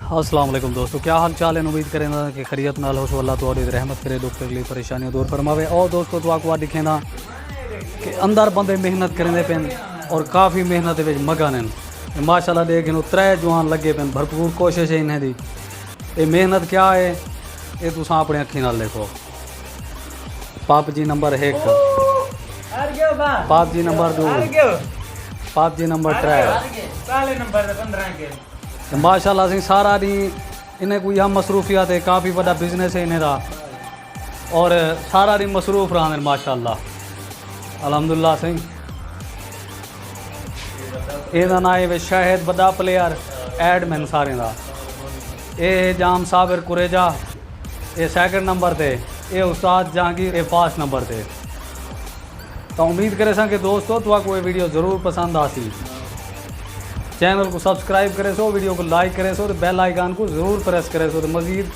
अस्सलाम वालेकुम दोस्तों, क्या हाल चाल है। उम्मीद करें ना कि खैरियत नाल हो। अल्लाह तो रहमत करे, दुख तकलीफ परेशानियां दूर फरमावे। और दोस्तों तो आपको दिखे ना कि अंदर बंदे मेहनत करेंदे पेन और काफ़ी मेहनत विच मगन हैं माशाल्लाह। देख इन 3 जवान लगे पेन, भरपूर कोशिश है इन्हें दी। ये मेहनत क्या है ये तुसां अपने अखी नाल देखो। PUBG number 1, PUBG number 2, PUBG number 3 माशाल्लाह से सारा दी इन्हें कोई हम मसरूफियात है, काफ़ी बड़ा बिजनेस है इन्हें दा और सारा दिन मसरूफ रहा माशाल्लाह अल्हम्दुलिल्लाह से। एदा ना है शाहिद बड़ा प्लेयर एडमैन सारे का। ये जाम साबिर कुरेजा ये 2nd नंबर ते, ये उस्ताद जहांगीर ये 1st नंबर ते। तो उम्मीद करे सा कि दोस्तों तो आपको ये वीडियो ज़रूर पसंद आसी। चैनल को सब्सक्राइब करे सो, वीडियो को लाइक करे सो, तो बेल आइकन को ज़रूर प्रेस करे सो, तो मज़ीद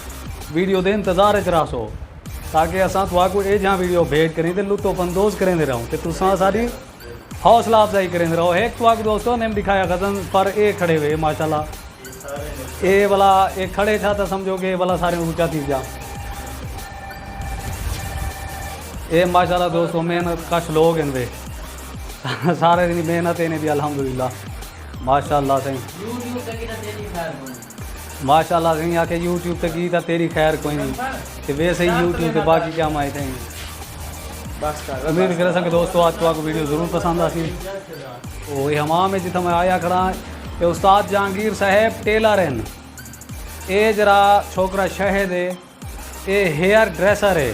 वीडियो के इंतज़ार च रहा सो, ताकि असा तो ये जहाँ वीडियो भेज करें तो लुत्फ़अंदोज़ करेंदे रहो, तो तुसा सारी हौसला अफजाई करेंदे रहो। एक तो आपको दोस्तों ने दिखाया गजन पर ये खड़े हुए माशाल्लाह। ये वाला ये खड़े था तो समझोगे ये वाला सारे ऊँचा थी जा। ये माशाल्लाह दोस्तों मेहनत कश लोग इनवे सारे दिन मेहनत इन्हें भी अल्हम्दुलिल्लाह माशाल्लाह से। माशाल्लाह से आके यूट्यूब तक की था तेरी खैर कोई नहीं, कि वैसे ही यूट्यूब पे बाकी क्या माए थे। उम्मीद कर सकें दोस्तों आज तो आपको वीडियो ज़रूर पसंद आसी। तो ये हमाम है जितना मैं आया खड़ा ये उस्ताद जहांगीर साहब टेलर हैं। ये जरा छोकरा शहद है, ये हेयर ड्रेसर है,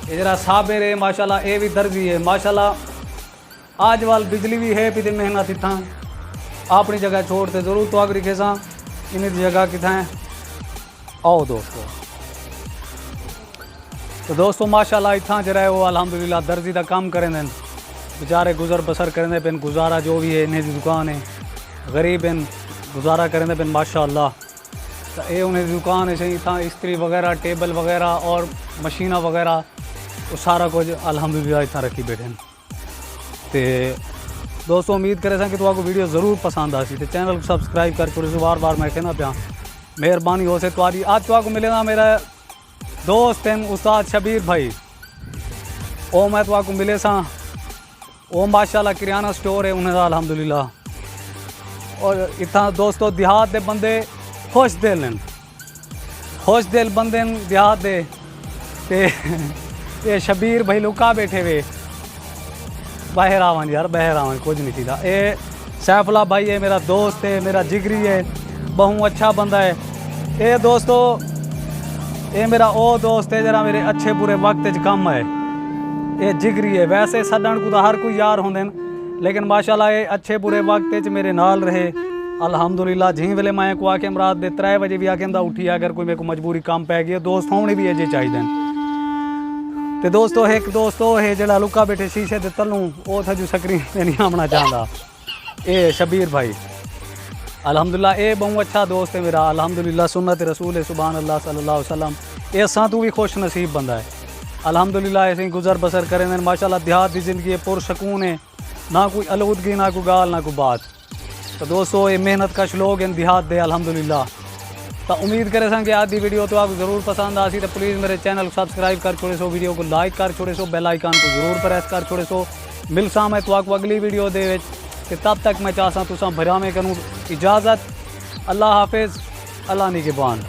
ये जरा साबिर है माशाल्लाह, ये भी दर्जी है माशाल्लाह। आज वाल बिजली भी है भी मेहनत इतना अपनी जगह छोड़ते ज़रूर तो आगे रखे सा इन जगह कितना है। आओ दोस्तों तो दोस्तों माशाल्लाह इतना जरा है वो अल्हम्दुलिल्लाह दर्जी का काम करें दें बेचारे गुजर बसर करें पेन। गुजारा जो भी है इन्हें की दुकान है, गरीब इन गुजारा करें पेन माशाल्लाह। तो ये उन्हें दुकान है सही इतना इस्त्री वगैरह टेबल वगैरह और मशीना वगैरह वो सारा कुछ अल्हम्दुलिल्लाह इतना रखी बैठे। तो दोस्तों उम्मीद करें कि तो आपको वीडियो ज़रूर पसंद आसी, तो चैनल को सब्सक्राइब कर छोड़े सो। बार बार मैं कहना पाया मेहरबानी हो से तुम्हारी। आज तो आपको मिलेगा मेरा दोस्त हैं उस्ताद शबीर भाई, ओ मैं तो आपको मिले सा ओ माशाल्लाह किराना स्टोर है उन्हें अल्हम्दुलिल्लाह। और इतना दोस्तों देहात दे बंदे खुश दिल हैं, खुश दिल बंदे देहात दे। ते शबीर भाई लुका बैठे हुए बाहर आवन यार, बाहर आवन कुछ नहीं सीधा। ये सैफुल्लाह भाई है मेरा दोस्त है, मेरा जिगरी है, बहु अच्छा बंदा है। ये दोस्तों ये मेरा ओ दोस्त है जरा मेरे अच्छे बुरे वक्त कम है। ये जिगरी है, वैसे सदन को तो हर कोई यार होंगे लेकिन माशाल्लाह ये अच्छे बुरे वक्त मेरे नाल रहे अल्हम्दुलिल्लाह। झी वेले मैं को आके रात दे 3 बजे भी आके उठी अगर कोई मेरे को मजबूरी काम पै गई दोस्त होने भी अजे चाहिए। तो दोस्तों एक दोस्तों है जरा लुका बैठे शीशे दे तलूं वो था जो स्क्रीन पे नहीं आना चाहता, ये शबीर भाई अल्हम्दुलिल्लाह। ये बहुत अच्छा दोस्त है मेरा अल्हम्दुलिल्लाह। सुन्नत रसूल है सुभान अल्लाह सल्लल्लाहु अलैहि वसल्लम। ये असा तू भी खुश नसीब बंदा है अल्हम्दुलिल्लाह। ऐसे ही गुजर बसर करें माशाल्लाह। देहात की ज़िंदगी पुरसकून है, ना कोई आलूदगी ना कोई गाल ना कोई बात। तो दोस्तों ये मेहनत कश लोग हैं देहात दे अल्हम्दुलिल्लाह। तो उम्मीद करें सा कि आज की वीडियो तो आपको ज़रूर पसंद आसी। तो प्लीज़ मेरे चैनल को सब्सक्राइब कर छोड़े सो, वीडियो को लाइक कर छोड़े सो, बेल आइकन को ज़रूर प्रेस कर छोड़े सो। मिलसा मैं तो आपको अगली वीडियो दे कि तब तक मैं चाहता तुसा भरा में करूँ इजाज़त। अल्लाह हाफिज़, अल्लाह निगहबान।